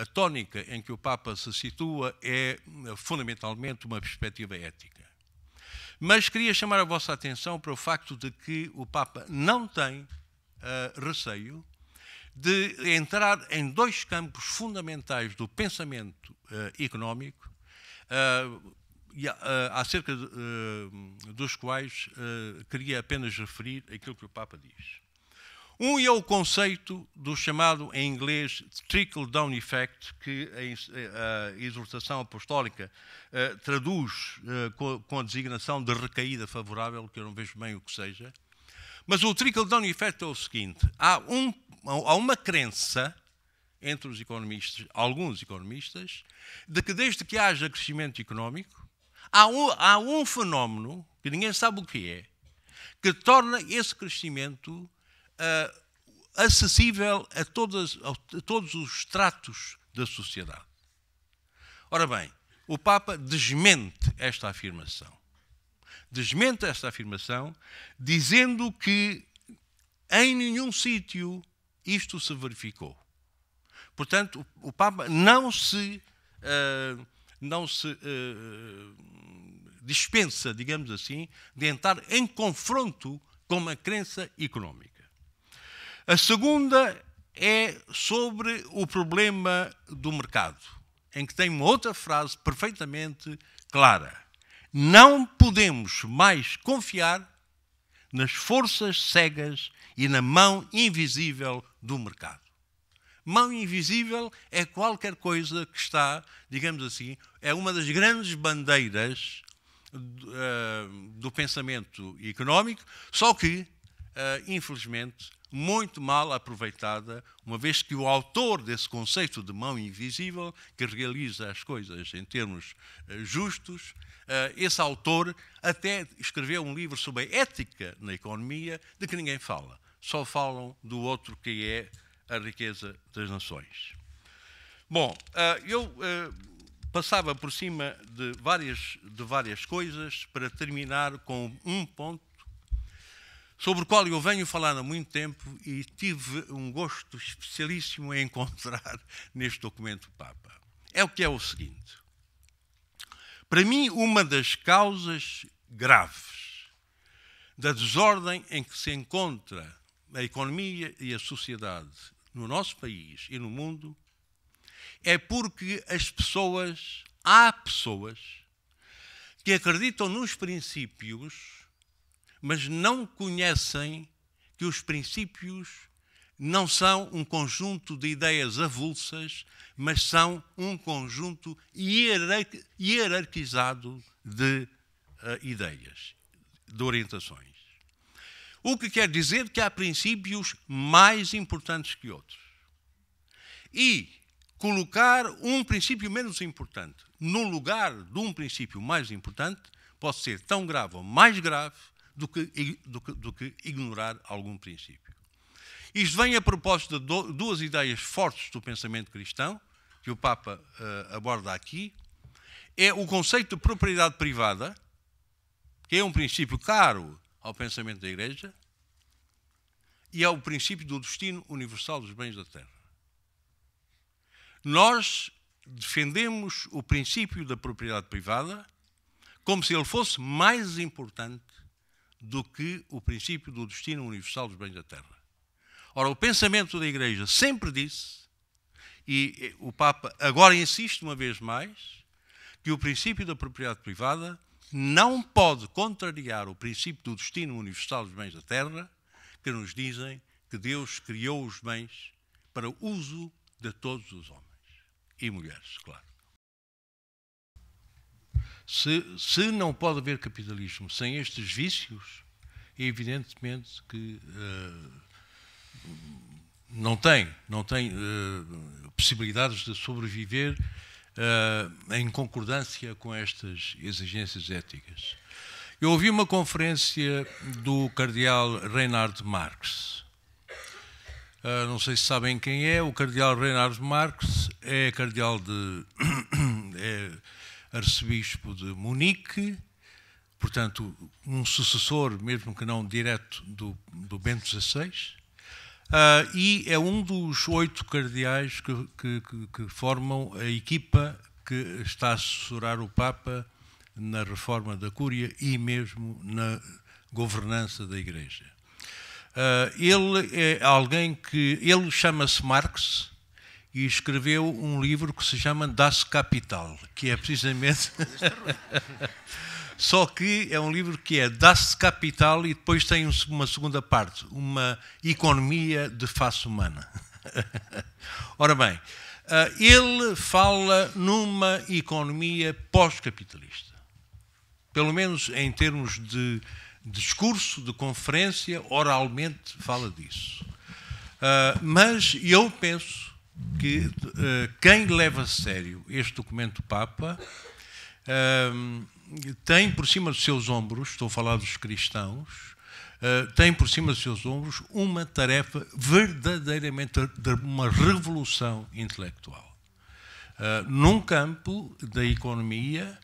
a tónica em que o Papa se situa é fundamentalmente uma perspectiva ética. Mas queria chamar a vossa atenção para o facto de que o Papa não tem receio de entrar em dois campos fundamentais do pensamento económico, acerca dos quais queria apenas referir aquilo que o Papa diz. Um é o conceito do chamado, em inglês, trickle-down effect, que a exortação apostólica traduz com a designação de recaída favorável, que eu não vejo bem o que seja. Mas o trickle-down effect é o seguinte: há uma crença entre os economistas, alguns economistas, de que desde que haja crescimento económico, há um fenómeno, que ninguém sabe o que é, que torna esse crescimento acessível a todos os estratos da sociedade. Ora bem, o Papa desmente esta afirmação. Desmente esta afirmação, dizendo que em nenhum sítio isto se verificou. Portanto, o Papa não se dispensa, digamos assim, de entrar em confronto com uma crença económica. A segunda é sobre o problema do mercado, em que tem uma outra frase perfeitamente clara. Não podemos mais confiar nas forças cegas e na mão invisível do mercado. Mão invisível é qualquer coisa que está, digamos assim, é uma das grandes bandeiras do pensamento económico, só que, infelizmente, muito mal aproveitada, uma vez que o autor desse conceito de mão invisível, que realiza as coisas em termos justos, esse autor até escreveu um livro sobre a ética na economia, de que ninguém fala. Só falam do outro, que é a riqueza das nações. Bom, eu passava por cima de várias coisas para terminar com um ponto sobre o qual eu venho falando há muito tempo e tive um gosto especialíssimo em encontrar neste documento do Papa. É o seguinte. Para mim, uma das causas graves da desordem em que se encontra a economia e a sociedade no nosso país e no mundo é porque há pessoas que acreditam nos princípios, mas não conhecem que os princípios não são um conjunto de ideias avulsas, mas são um conjunto hierarquizado de ideias, de orientações. O que quer dizer que há princípios mais importantes que outros. E colocar um princípio menos importante no lugar de um princípio mais importante pode ser tão grave ou mais grave do que ignorar algum princípio. Isto vem a propósito de duas ideias fortes do pensamento cristão, que o Papa aborda aqui. É o conceito de propriedade privada, que é um princípio caro ao pensamento da Igreja, e é o princípio do destino universal dos bens da terra. Nós defendemos o princípio da propriedade privada como se ele fosse mais importante do que o princípio do destino universal dos bens da terra. Ora, o pensamento da Igreja sempre disse, e o Papa agora insiste uma vez mais, que o princípio da propriedade privada não pode contrariar o princípio do destino universal dos bens da terra, que nos dizem que Deus criou os bens para o uso de todos os homens e mulheres, claro. Se não pode haver capitalismo sem estes vícios, é evidentemente que não tem possibilidades de sobreviver em concordância com estas exigências éticas. Eu ouvi uma conferência do cardeal Reinhard Marx. Não sei se sabem quem é. O cardeal Reinhard Marx é cardeal é arcebispo de Munique, portanto, um sucessor, mesmo que não direto, do Bento XVI. e é um dos 8 cardeais que formam a equipa que está a assessorar o Papa na reforma da Cúria e mesmo na governança da Igreja. Ele é alguém que... Ele chama-se Marx e escreveu um livro que se chama Das Kapital, que é precisamente... Só que é um livro que é Das Kapital e depois tem uma segunda parte, uma economia de face humana. Ora bem, ele fala numa economia pós-capitalista. Pelo menos em termos de discurso, de conferência, oralmente fala disso. Mas eu penso que quem leva a sério este documento do Papa tem por cima dos seus ombros, estou a falar dos cristãos, tem por cima dos seus ombros uma tarefa verdadeiramente de uma revolução intelectual. Num campo da economia,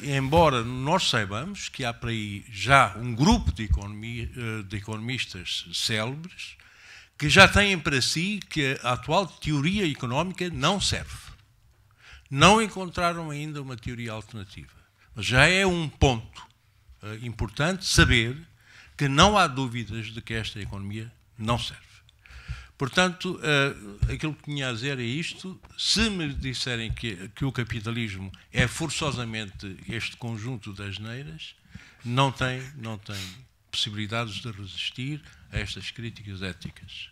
embora nós saibamos que há por aí já um grupo de economistas célebres que já têm para si que a atual teoria económica não serve. Não encontraram ainda uma teoria alternativa. Mas já é um ponto importante saber que não há dúvidas de que esta economia não serve. Portanto, aquilo que tinha a dizer é isto. Se me disserem que o capitalismo é forçosamente este conjunto de asneiras, não tem possibilidades de resistir a estas críticas éticas.